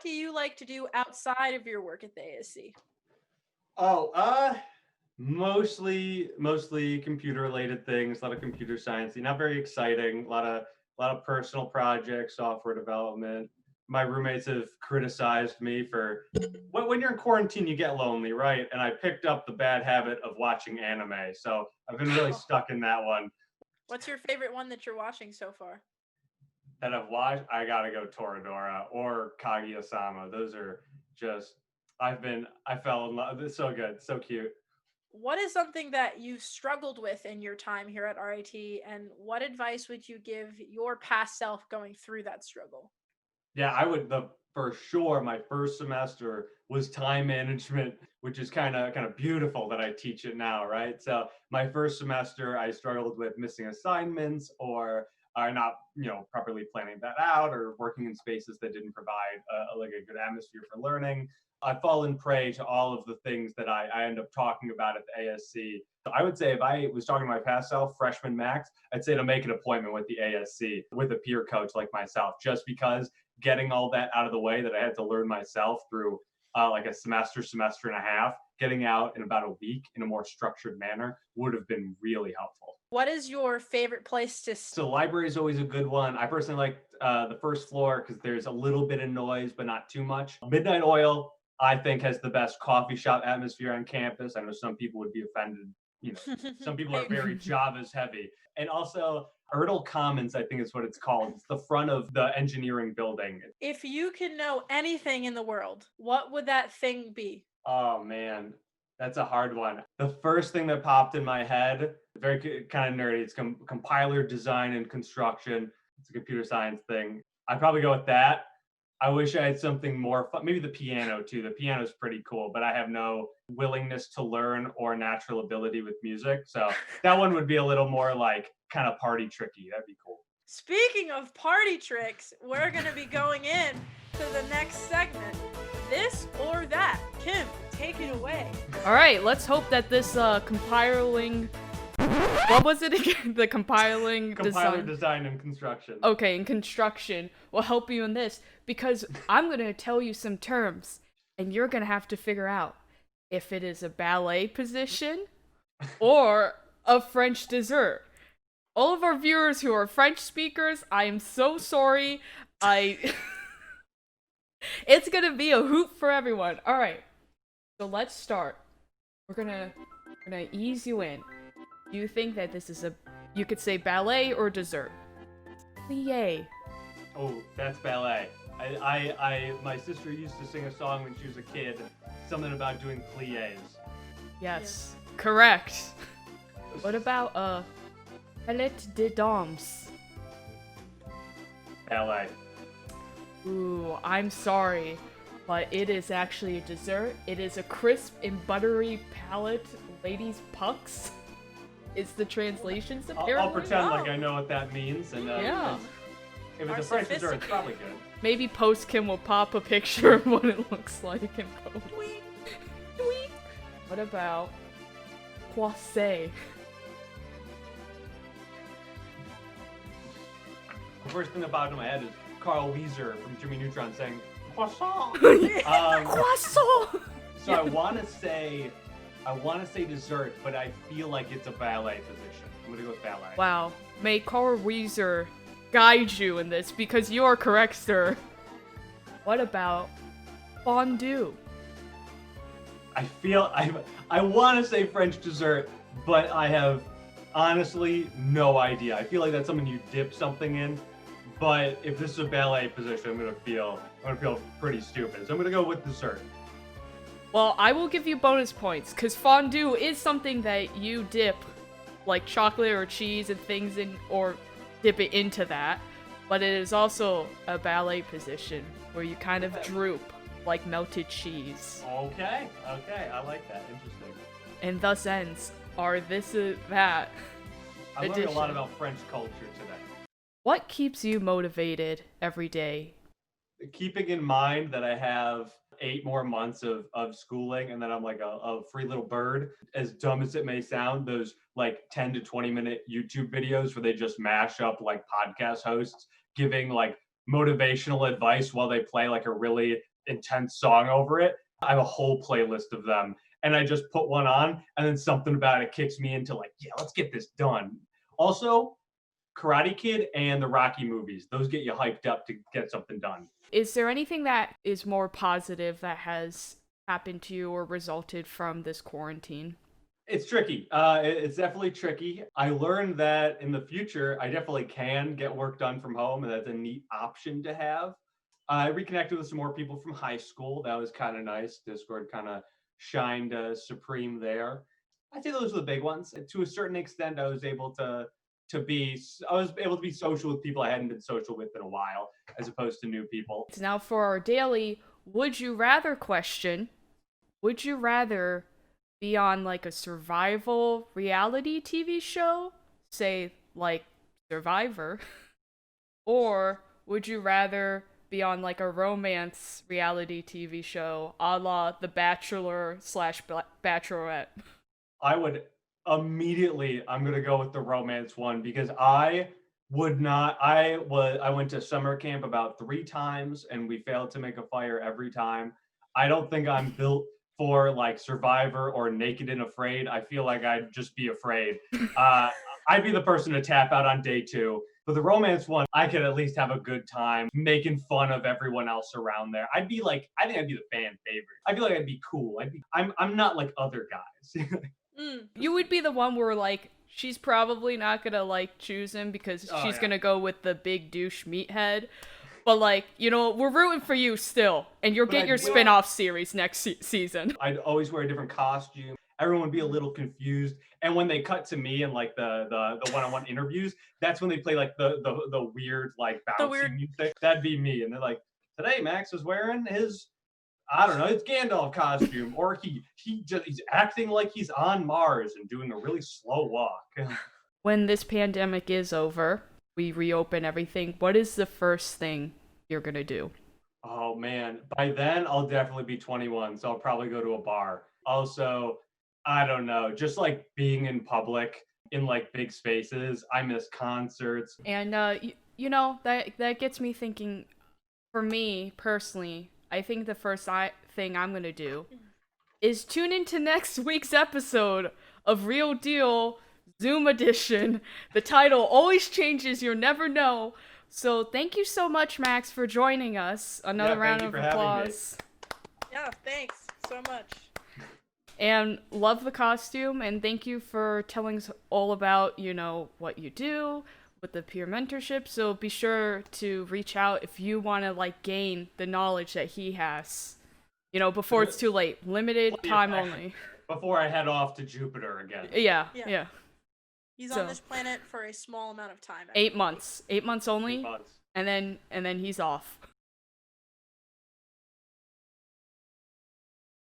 what do you like to do outside of your work at the ASC? Oh, mostly computer related things, a lot of computer science, not very exciting, a lot of personal projects, software development. My roommates have criticized me for when you're in quarantine, you get lonely, right? And I picked up the bad habit of watching anime. So I've been really Oh, stuck in that one. what's your favorite one that you're watching so far? That I've watched, I gotta go Toradora or Kaguya-sama. Those are just I fell in love. It's so good, so cute. What is something that you struggled with in your time here at RIT, and what advice would you give your past self going through that struggle? Yeah, I would the for sure my first semester was time management, which is kind of beautiful that I teach it now, right? So my first semester I struggled with missing assignments or not, properly planning that out or working in spaces that didn't provide like a good atmosphere for learning. I've fallen prey to all of the things that I end up talking about at the ASC. So I would say if I was talking to my past self, freshman max, I'd say to make an appointment with the ASC with a peer coach like myself, just because getting all that out of the way that I had to learn myself through like a semester and a half, getting out in about a week in a more structured manner would have been really helpful. What is your favorite place to So the library is always a good one. I personally like the first floor because there's a little bit of noise, but not too much. Midnight Oil, I think, has the best coffee shop atmosphere on campus. I know some people would be offended. Some people I are very Javas heavy. And also, Ertl Commons, I think is what it's called. It's the front of the engineering building. If you could know anything in the world, what would that thing be? Oh man, that's a hard one. The first thing that popped in my head, very kind of nerdy, it's compiler design and construction. It's a computer science thing. I'd probably go with that. I wish I had something more fun. Maybe the piano too. The piano is pretty cool, but I have no willingness to learn or natural ability with music. So that one would be a little more like kind of party tricky. That'd be cool. Speaking of party tricks, we're going to be going in to the next segment. This or that. Kim, take it away. All right, let's hope that this compiling. What was it again? The compiling Compiler design and construction. Okay, and construction will help you in this because I'm going to tell you some terms and you're going to have to figure out if it is a ballet position or a French dessert. All of our viewers who are French speakers, I am so sorry. It's going to be a hoop for everyone. All right. So let's start. We're going to ease you in. You think that this is you could say ballet or dessert? Plie. Oh, that's ballet. My sister used to sing a song when she was a kid, something about doing plies. Yes, correct. What about palette de dames? Ballet. Ooh, I'm sorry, but it is actually a dessert. It is a crisp and buttery palette ladies' pucks. Is the translations apparently? I'll pretend like I know what that means, and yeah. If it's a French dessert, it's probably good. Maybe post Kim will pop a picture of what it looks like and post. Tweet. What about croissant? The first thing that popped in my head is Carl Weezer from Jimmy Neutron saying croissant. Croissant. So I want to say dessert, but I feel like it's a ballet position. I'm gonna go with ballet. Wow. May Carl Weezer guide you in this because you are correct, sir. What about fondue? I want to say French dessert, but I have honestly no idea. I feel like that's something you dip something in. But if this is a ballet position, I'm gonna feel pretty stupid. So I'm gonna go with dessert. Well, I will give you bonus points, because fondue is something that you dip, like chocolate or cheese and things in, or dip it into that. But it is also a ballet position, where you kind of droop, like melted cheese. Okay, I like that. Interesting. And thus ends our This Is That I learned edition. a lot about French culture today. What keeps you motivated every day? Keeping in mind that I have 8 more months of schooling and then I'm like a free little bird, as dumb as it may sound, those like 10 to 20 minute YouTube videos where they just mash up like podcast hosts giving like motivational advice while they play like a really intense song over it. I have a whole playlist of them, and I just put one on, and then something about it kicks me into like, yeah, let's get this done. Also, Karate Kid and the Rocky movies, those get you hyped up to get something done. Is there anything that is more positive that has happened to you or resulted from this quarantine? It's tricky. It's definitely tricky. I learned that in the future, I definitely can get work done from home, and that's a neat option to have. I reconnected with some more people from high school. That was kind of nice. Discord kind of shined supreme there. I'd say those are the big ones. To a certain extent, I was able to be social with people I hadn't been social with in a while, as opposed to new people. Now, for our daily would you rather question, would you rather be on like a survival reality TV show, say like Survivor, or would you rather be on like a romance reality TV show a la The Bachelor slash Bachelorette? I would immediately, I'm gonna go with the romance one because I went to summer camp about 3 times and we failed to make a fire every time. I don't think I'm built for like Survivor or Naked and Afraid. I feel like I'd just be afraid. Uh, I'd be the person to tap out on day 2. But the romance one, I could at least have a good time making fun of everyone else around there. I think I'd be the fan favorite. I feel like I'd be cool. I'm not like other guys. You would be the one where like she's probably not gonna like choose him because she's Yeah. gonna go with the big douche meathead. But like, we're rooting for you still, and you'll But get I your do- spin-off series next season. I'd always wear a different costume. Everyone would be a little confused. And when they cut to me in like the one-on-one interviews, that's when they play like the weird like The bouncy weird music. That'd be me. And they're like, today Max is wearing his, I don't know, his Gandalf costume, or he's acting like he's on Mars and doing a really slow walk. When this pandemic is over, we reopen everything. What is the first thing you're gonna do? Oh man, by then I'll definitely be 21, so I'll probably go to a bar. Also, I don't know, just like being in public in like big spaces. I miss concerts. And that gets me thinking. For me personally, I think the first thing I'm gonna do is tune into next week's episode of Real Deal Zoom Edition. The title always changes, you'll never know. So thank you so much, Max, for joining us. Another Yeah, round thank you of for having me. applause. Yeah, thanks so much. And love the costume, and thank you for telling us all about, what you do with the peer mentorship. So be sure to reach out if you want to like gain the knowledge that he has. Before it's too late. Limited time only. Before I head off to Jupiter again. Yeah. He's So- on this planet for a small amount of time. 8 months. 8 months only, 8 months. and then he's off.